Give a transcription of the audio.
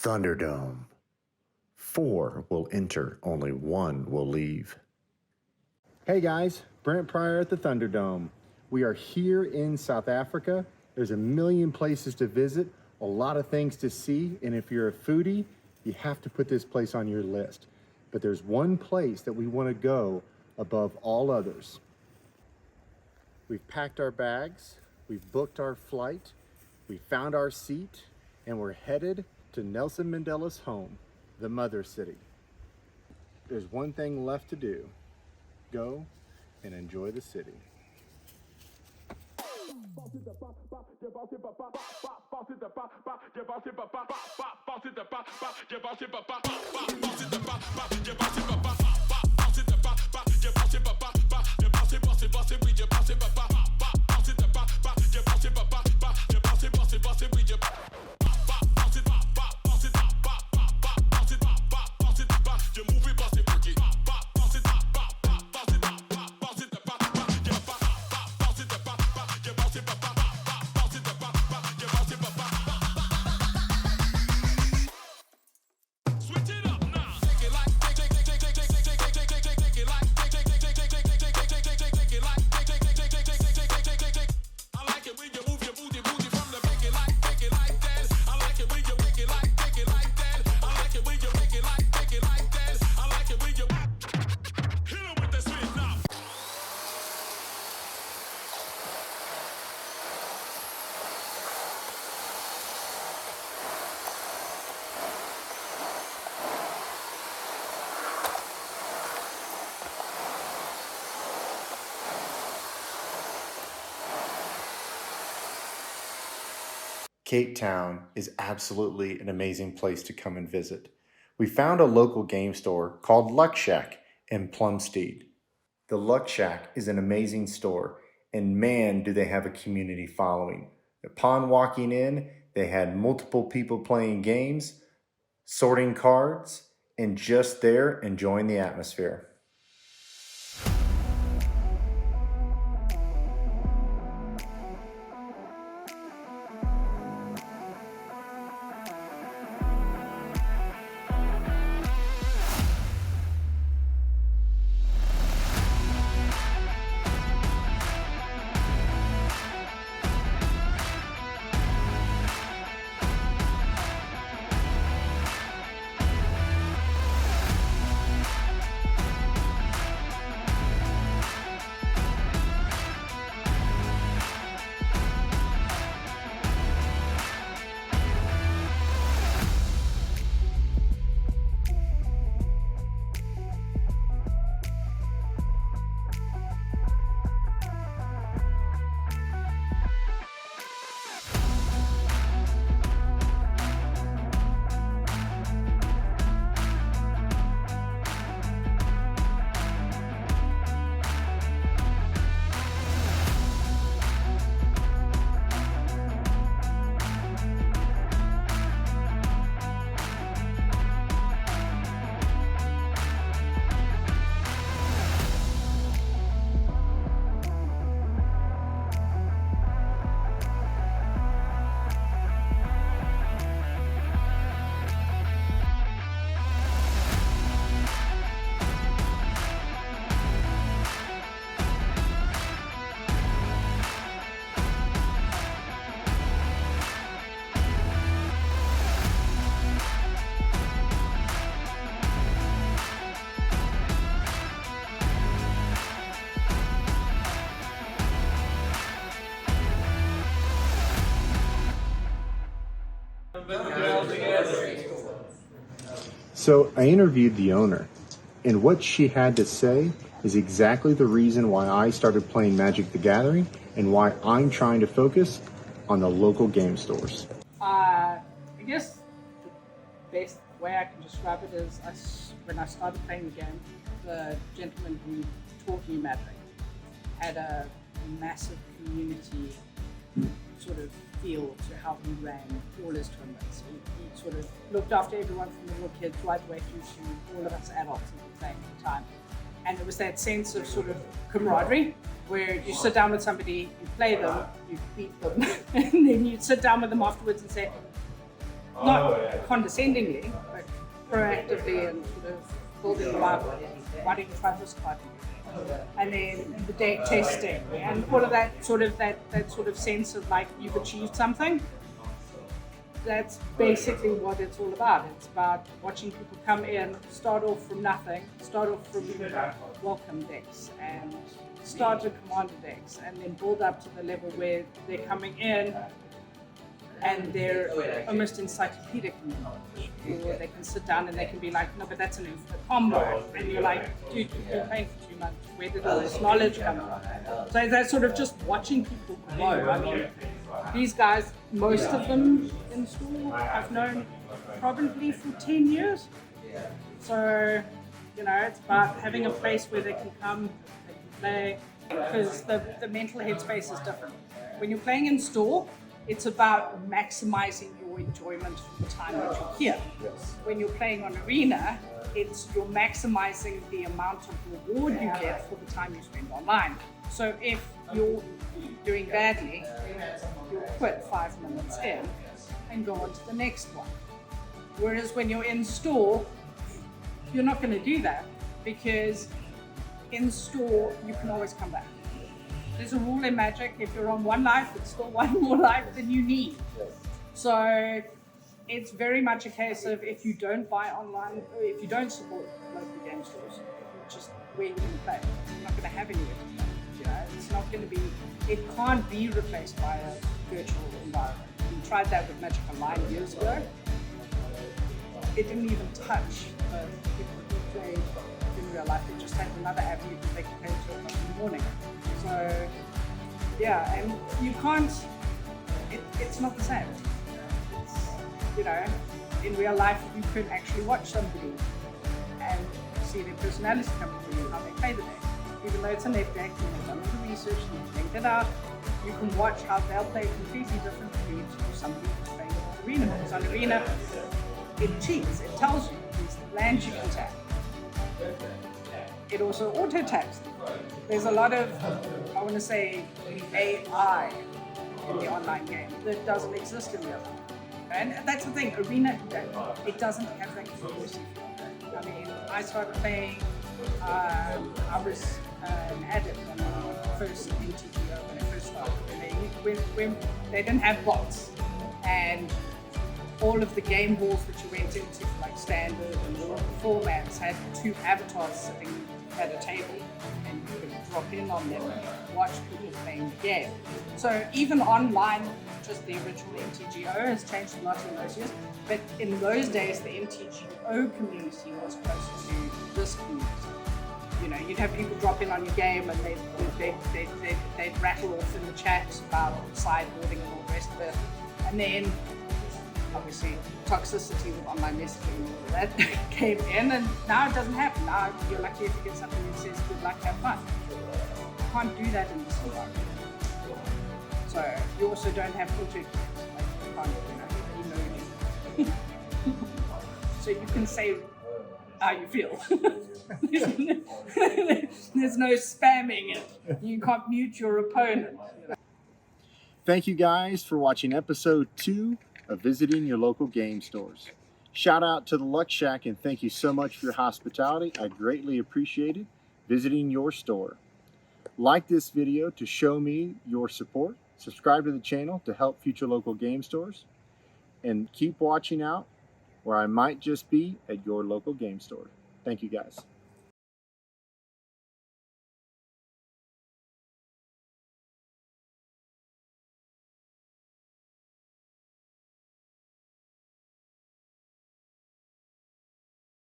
Thunderdome. 4 will enter, only 1 will leave. Hey guys, Brent Pryor at the Thunderdome. We are here in South Africa. There's a million places to visit, a lot of things to see, and if you're a foodie, you have to put this place on your list. But there's one place that we want to go above all others. We've packed our bags, we've booked our flight, we found our seat, and we're headed to Nelson Mandela's home, the Mother City. There's one thing left to do. Go and enjoy the city. Cape Town is absolutely an amazing place to come and visit. We found a local game store called Luckshack in Plumstead. The Luckshack is an amazing store, and man, do they have a community following. Upon walking in, they had multiple people playing games, sorting cards, and just there enjoying the atmosphere. So I interviewed the owner, and what she had to say is exactly the reason why I started playing Magic the Gathering and why I'm trying to focus on the local game stores. I guess the best way I can describe it is when I started playing the game, the gentleman who taught me Magic had a massive community sort of feel to how he ran all his tournaments. He sort of looked after everyone from the little kids right the way through to all of us adults at the same time. And it was that sense of sort of camaraderie where you sit down with somebody, you play them, you beat them, and then you sit down with them afterwards and say, not condescendingly, but proactively and sort of building a library. Why don't you try this card? And then the deck testing and all of that sort of sense of like you've achieved something. That's basically what it's all about. It's about watching people come in, start off from nothing, start off from welcome decks and starter commander decks, and then build up to the level where they're coming in and they're almost encyclopedic in knowledge. Or they can sit down and they can be like, no, but that's an infinite combo. And you're like, dude, you've been playing for 2 months. Where did all this knowledge come from? So that's sort of just watching people grow. I mean, these guys, most of them in school, I've known probably for 10 years. So, you know, it's about having a place where they can come, they can play, because the mental headspace is different. When you're playing in store, it's about maximizing your enjoyment for the time that you're here. When you're playing on Arena, you're maximizing the amount of reward you get for the time you spend online. So if you're doing badly, you'll quit 5 minutes in and go on to the next one. Whereas when you're in store, you're not going to do that, because in store you can always come back. There's a rule in Magic: if you're on 1 life, it's still 1 more life than you need. So it's very much a case of, if you don't buy online, or if you don't support local game stores, just where you can play. You're not going to have anywhere to play. You know, it's not going to be. It can't be replaced by a virtual environment. We tried that with Magic Online years ago. It didn't even touch people who play in real life. It just had another avenue that they could play until 1 in the morning. So, yeah, and you can't, it's not the same. It's, you know, in real life, you could actually watch somebody and see their personality coming through, how they play the deck. Even though it's a net deck, you've done the research, you've linked it out, you can watch how they'll play completely different to somebody who's playing Arena. Because on Arena, it cheats, it tells you these lands you can tap. It also auto-taps. There's a lot of, I want to say, AI in the online game that doesn't exist in real life. And that's the thing, Arena, it doesn't have that capability. I mean, I started playing, I was an adept on the first MTG when I first started. When they didn't have bots, and all of the game halls that you went into, like standard and all the formats, had 2 avatars sitting at a table, and you could drop in on them and watch people playing the game. So even online, just the original MTGO has changed a lot in those years, but in those days the MTGO community was closer to this community. You know, you'd have people drop in on your game and they'd rattle off in the chat about sideboarding and all the rest of it. And then obviously toxicity with online messaging and all of that came in, and now it doesn't happen. Now you're lucky if you get something that says good luck, have fun. You can't do that in this environment. So you also don't have filter cues, like you can't, emoji. So you can say how you feel. There's no spamming it. You can't mute your opponent. Thank you guys for watching episode 2 of Visiting Your Local Game Stores. Shout out to the Luckshack, and thank you so much for your hospitality. I greatly appreciated visiting your store. Like this video to show me your support. Subscribe to the channel to help future local game stores. And keep watching out, where I might just be at your local game store. Thank you guys.